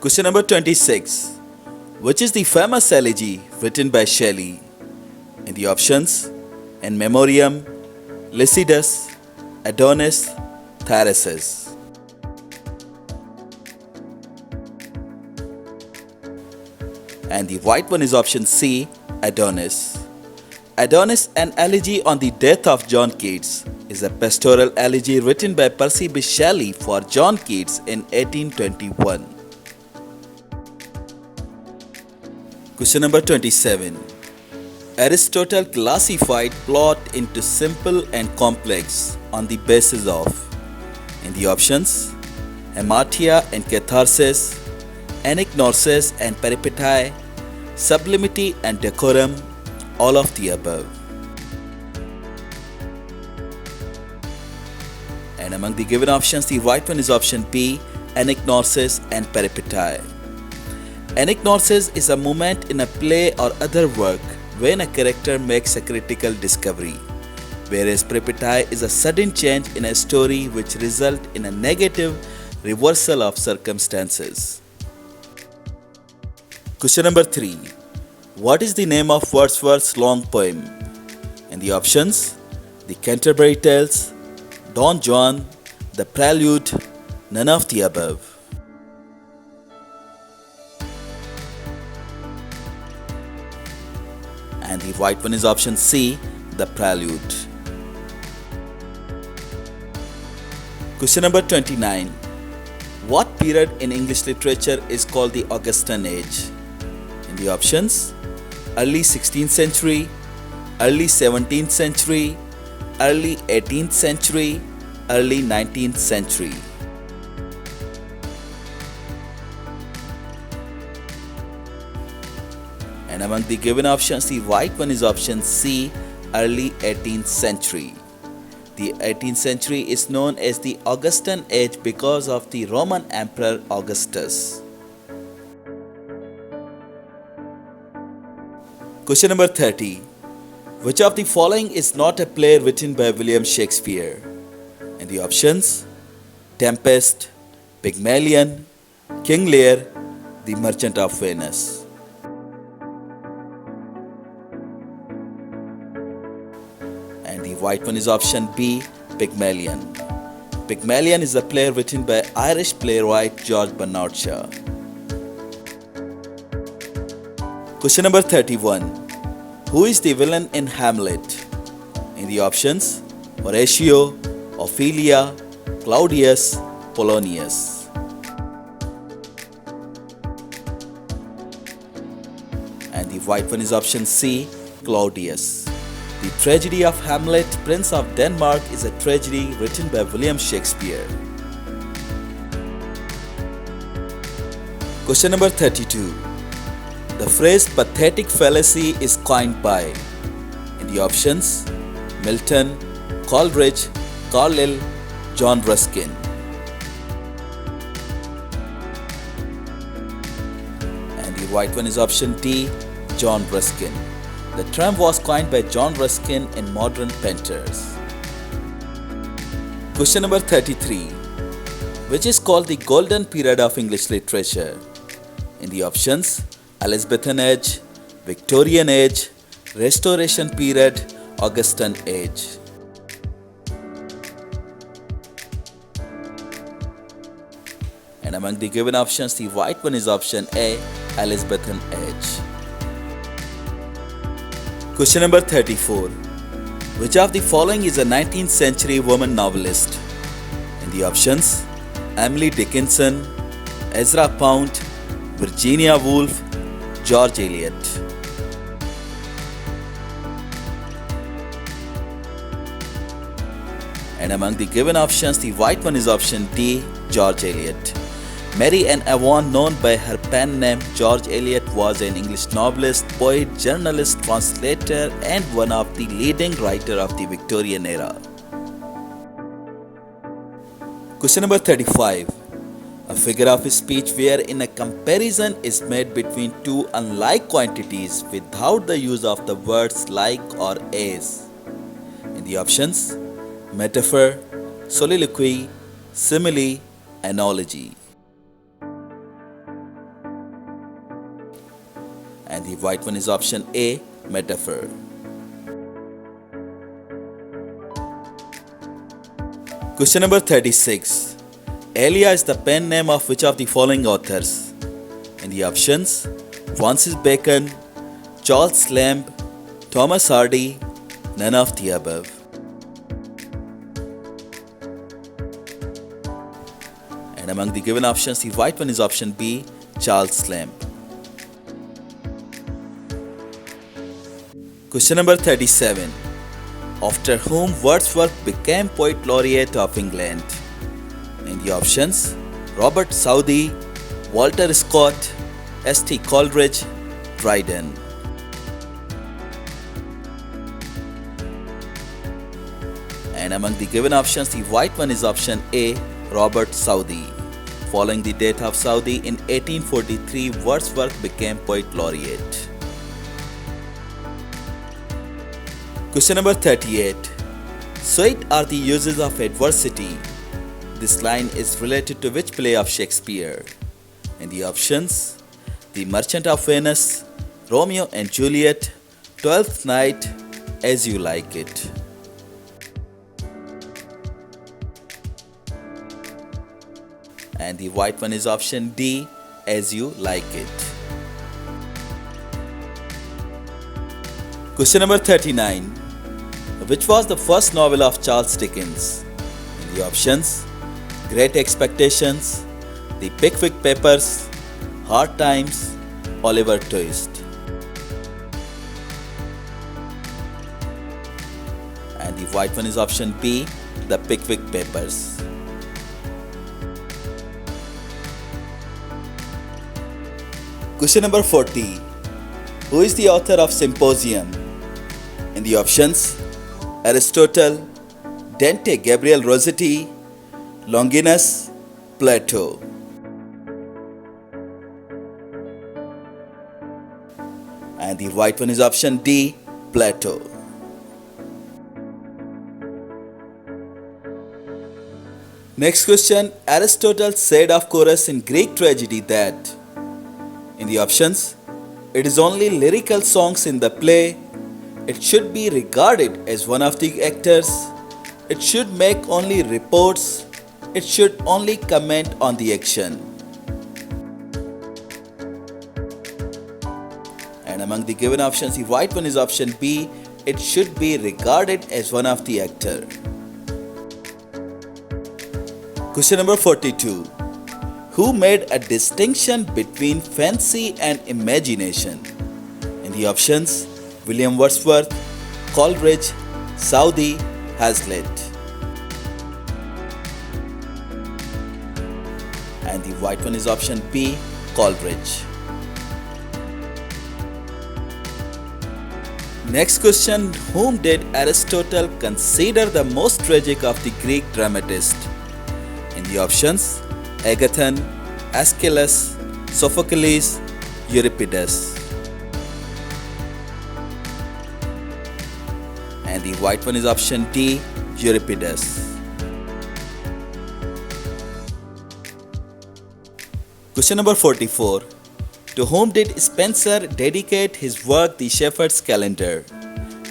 Question number 26. Which is the famous elegy written by Shelley? In the options: In Memoriam, Lycidas, Adonis, Thyrsis. And the right one is option C, Adonis. Adonis, an elegy on the death of John Keats, is a pastoral elegy written by Percy B. Shelley for John Keats in 1821. Question number 27. Aristotle classified plot into simple and complex on the basis of, in the options: hamartia and catharsis, anagnoses and peripety, sublimity and decorum, all of the above. And among the given options, the right one is option B, anagnoses and peripety. Anagnoses is a moment in a play or other work when a character makes a critical discovery, whereas peripety is a sudden change in a story which results in a negative reversal of circumstances. Question number 3. What is the name of Wordsworth's long poem? In the options: The Canterbury Tales, Don Juan, The Prelude, none of the above. And the right one is option C, The Prelude. Question number 29. What period in English literature is called the Augustan Age? In the options: early 16th century, early 17th century, early 18th century, early 19th century. And among the given options, the right one is option C, early 18th century. The 18th century is known as the Augustan Age because of the Roman Emperor Augustus. Question number 30. Which of the following is not a play written by William Shakespeare? In the options: Tempest, Pygmalion, King Lear, The Merchant of Venice. And the right one is option B, Pygmalion. Pygmalion is a play written by Irish playwright George Bernard Shaw. Question number 31. Who is the villain in Hamlet? In the options: Horatio, Ophelia, Claudius, Polonius. And the right one is option C, Claudius. The tragedy of Hamlet, Prince of Denmark, is a tragedy written by William Shakespeare. Question number 32. The phrase pathetic fallacy is coined by, in the options: Milton, Coleridge, Carlyle, John Ruskin. And the right one is option D, John Ruskin. The term was coined by John Ruskin in Modern Painters. Question number 33. Which is called the golden period of English literature? In the options: Elizabethan Age, Victorian Age, Restoration Period, Augustan Age. And among the given options, the right one is option A, Elizabethan Age. Question number 34. Which of the following is a 19th century woman novelist? In the options: Emily Dickinson, Ezra Pound, Virginia Woolf, George Eliot. And among the given options, the right one is option D, George Eliot. Mary Ann Avon, known by her pen name George Eliot, was an English novelist, poet, journalist, translator, and one of the leading writers of the Victorian era. Question number 35. A figure of speech wherein a comparison is made between two unlike quantities without the use of the words like or as. In the options: metaphor, soliloquy, simile, analogy. And the right one is option A, metaphor. Question number 36. Elia is the pen name of which of the following authors? In the options, Francis Bacon, Charles Lamb, Thomas Hardy, none of the above. And among the given options, the right one is option B, Charles Lamb. Question number 37. After whom Wordsworth became Poet Laureate of England? In the options, Robert Southey, Walter Scott, St. Coleridge, Dryden. And among the given options, the right one is option A, Robert Southey. Following the death of Southey in 1843, Wordsworth became Poet Laureate. Question number 38. Sweet are the uses of adversity. This line is related to which play of Shakespeare? In the options, The Merchant of Venice, Romeo and Juliet, Twelfth Night, As You Like It. And the right one is option D, As You Like It. Question number 39. Which was the first novel of Charles Dickens? In the options, Great Expectations, The Pickwick Papers, Hard Times, Oliver Twist. And the right one is option B, The Pickwick Papers. Question number 40. Who is the author of Symposium? In the options, Aristotle, Dante Gabriel Rossetti, Longinus, Plato. And the right one is option D, Plato. Next question. Aristotle said of chorus in Greek tragedy that, in the options, it is only lyrical songs in the play, it should be regarded as one of the actors, it should make only reports, it should only comment on the action. And among the given options, the right one is option B, it should be regarded as one of the actor. Question number 42. Who made a distinction between fancy and imagination? In the options, William Wordsworth, Coleridge, Southey, Hazlitt. And the right one is option B, Coleridge. Next question. Whom did Aristotle consider the most tragic of the Greek dramatists? In the options, Agathon, Aeschylus, Sophocles, Euripides. And the right one is option D, Euripides. Question number 44. To whom did Spenser dedicate his work The Shepherd's Calendar?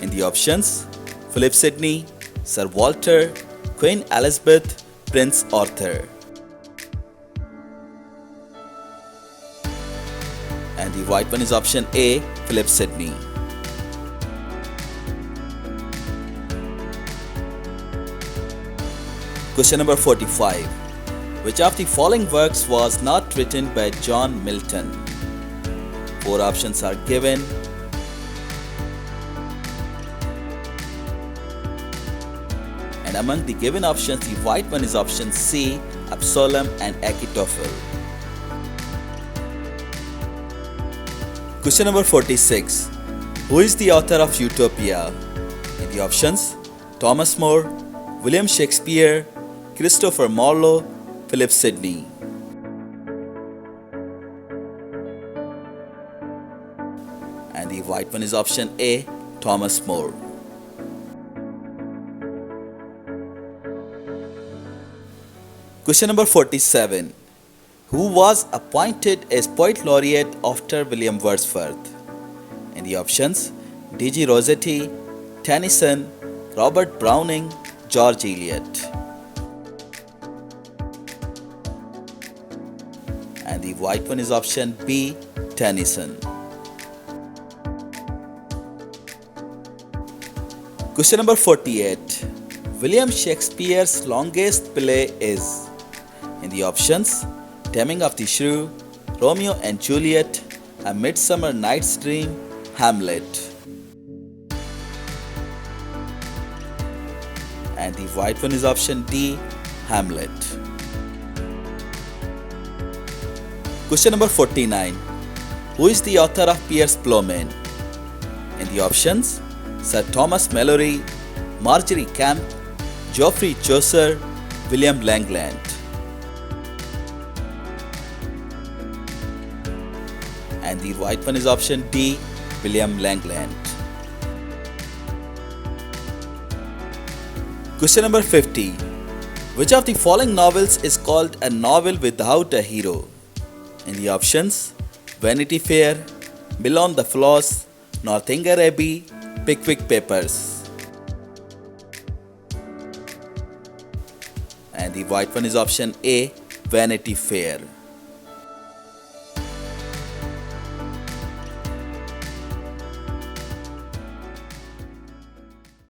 In the options, Philip Sidney, Sir Walter, Queen Elizabeth, Prince Arthur. And the right one is option A, Philip Sidney. Question number 45. Which of the following works was not written by John Milton? 4 options are given. And among the given options, the right one is option C, Absalom and Achitophel. Question number 46. Who is the author of Utopia? In the options, Thomas More, William Shakespeare, Christopher Marlowe, Philip Sidney. And the right one is option A, Thomas More. Question number 47. Who was appointed as Poet Laureate after William Wordsworth? And the options: D.G. Rossetti, Tennyson, Robert Browning, George Eliot. And the right one is option B, Tennyson. Question number 48. William Shakespeare's longest play is? In the options: Taming of the Shrew, Romeo and Juliet, A Midsummer Night's Dream, Hamlet. And the right one is option D, Hamlet. Question number 49. Who is the author of Piers Plowman? In the options: Sir Thomas Malory, Marjorie Camp, Geoffrey Chaucer, William Langland. And the right one is option D, William Langland. Question number 50. Which of the following novels is called a novel without a hero? In the options: Vanity Fair, Beyond the Flaws, Northanger Abbey, Pickwick Papers. And the right one is option A, Vanity Fair.